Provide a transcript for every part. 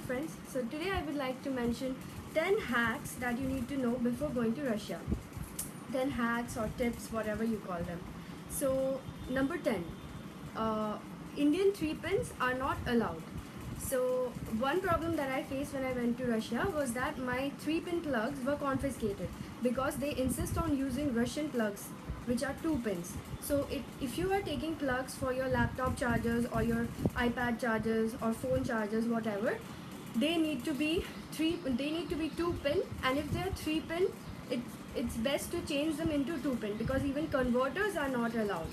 friends. So today I would like to mention 10 hacks that you need to know before going to Russia. 10 hacks or tips, whatever you call them. So number 10, uh, Indian 3 pins are not allowed. So one problem that I faced when I went to Russia was that my 3-pin plugs were confiscated because they insist on using Russian plugs, which are 2 pins. So if you are taking plugs for your laptop chargers or your iPad chargers or phone chargers, whatever, they need to be 2 pin, and if they are 3 pin, it's best to change them into 2 pin because even converters are not allowed.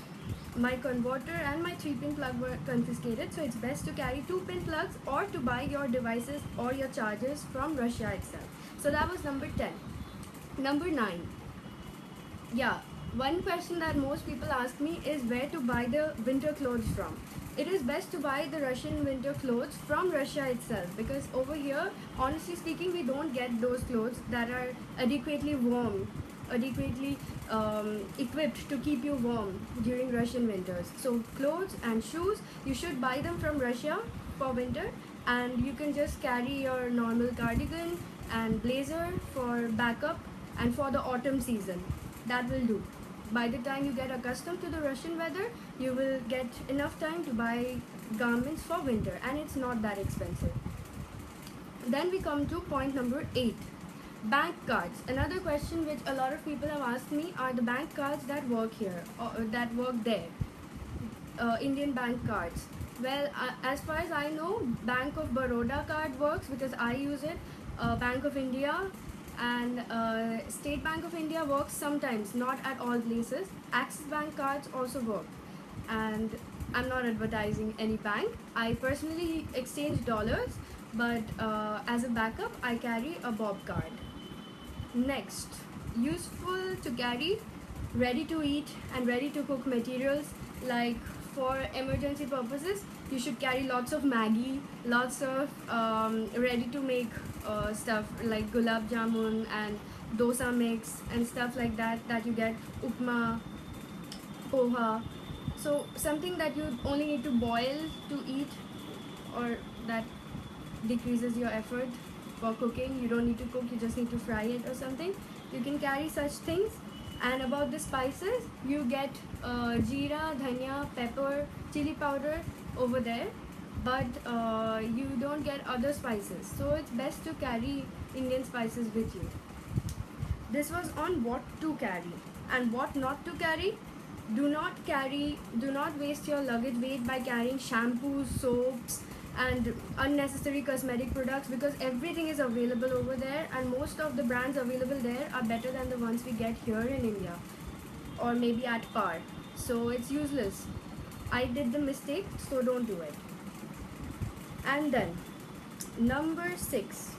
My converter and my 3-pin plug were confiscated, so it's best to carry 2-pin plugs or to buy your devices or your chargers from Russia itself. So that was number 10. Number 9. Yeah, one question that most people ask me is where to buy the winter clothes from. It is best to buy the Russian winter clothes from Russia itself because over here, honestly speaking, we don't get those clothes that are adequately warm, adequately equipped to keep you warm during Russian winters. So clothes and shoes, you should buy them from Russia for winter, and you can just carry your normal cardigan and blazer for backup and for the autumn season. That will do. By the time you get accustomed to the Russian weather, you will get enough time to buy garments for winter, and it's not that expensive. Then we come to point number 8. Bank cards. Another question which a lot of people have asked me are the bank cards that work here or that work there. Indian bank cards. Well, as far as I know, Bank of Baroda card works because I use it. Bank of India and State Bank of India works sometimes, not at all places. Axis Bank cards also work, and I'm not advertising any bank. I personally exchange dollars, but as a backup, I carry a Bob card. Next, useful to carry ready to eat and ready to cook materials. Like for emergency purposes, you should carry lots of Maggi, lots of ready to make stuff like gulab jamun and dosa mix and stuff like that you get, upma, poha. So something that you only need to boil to eat, or that decreases your effort for cooking. You don't need to cook, you just need to fry it or something. You can carry such things. And about the spices, you get jeera, dhania, pepper, chili powder over there, but you don't get other spices, so it's best to carry Indian spices with you. This was on what to carry and what not to carry. Do not waste your luggage weight by carrying shampoos, soaps and unnecessary cosmetic products because everything is available over there, and most of the brands available there are better than the ones we get here in India, or maybe at par. So it's useless. I did the mistake, so don't do it. And then number 6,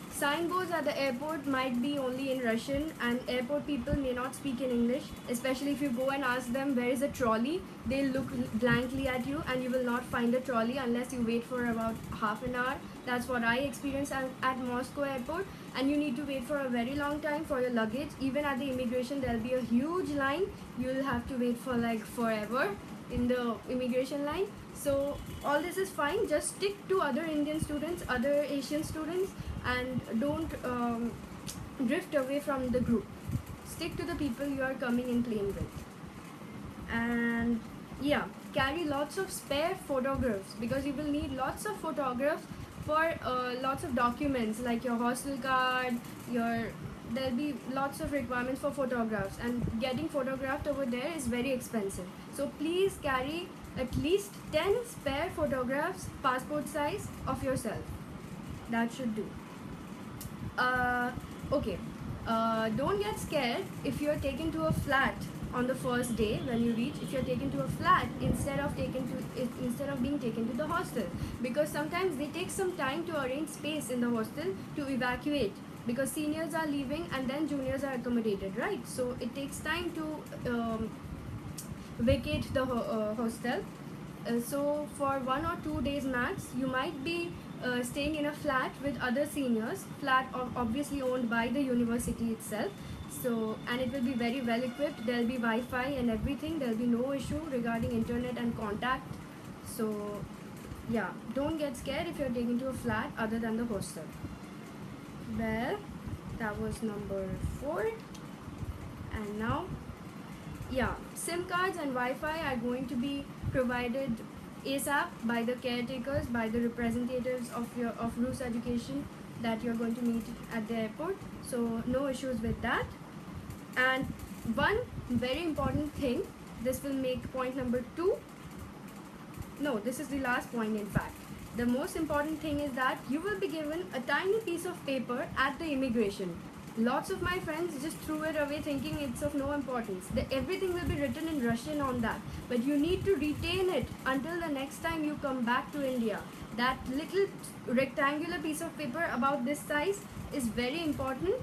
signboards at the airport might be only in Russian, and airport people may not speak in English, especially if you go and ask them where is a trolley. They'll look blankly at you and you will not find a trolley unless you wait for about half an hour. That's what I experienced at Moscow airport, and you need to wait for a very long time for your luggage. Even at the immigration, there'll be a huge line. You'll have to wait for like forever in the immigration line. So all this is fine, just stick to other Indian students, other Asian students, and don't drift away from the group. Stick to the people you are coming in plane with. And yeah, carry lots of spare photographs because you will need lots of photographs for lots of documents like your hostel card, there'll be lots of requirements for photographs, and getting photographed over there is very expensive. So please carry at least 10 spare photographs, passport size, of yourself. That should do. Okay, don't get scared if you're taken to a flat on the first day when you reach. If you're taken to a flat instead of being taken to the hostel, because sometimes they take some time to arrange space in the hostel to evacuate, because seniors are leaving and then juniors are accommodated, right? So it takes time to vacate the hostel. So for 1 or 2 days max, you might be staying in a flat with other seniors, flat obviously owned by the university itself. So, and it will be very well equipped. There will be Wi-Fi and everything. There will be no issue regarding internet and contact. So yeah, don't get scared if you're taken to a flat other than the hostel. Well, that was number 4. And now, yeah, SIM cards and Wi-Fi are going to be provided ASAP by the caretakers, by the representatives of Rus Education that you're going to meet at the airport. So no issues with that. And one very important thing, this will make point number 2. No, this is the last point in fact. The most important thing is that you will be given a tiny piece of paper at the immigration. Lots of my friends just threw it away thinking it's of no importance. Everything will be written in Russian on that. But you need to retain it until the next time you come back to India. That little rectangular piece of paper about this size is very important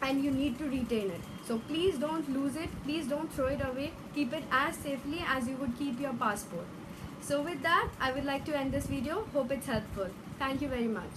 and you need to retain it. So please don't lose it. Please don't throw it away. Keep it as safely as you would keep your passport. So with that, I would like to end this video. Hope it's helpful. Thank you very much.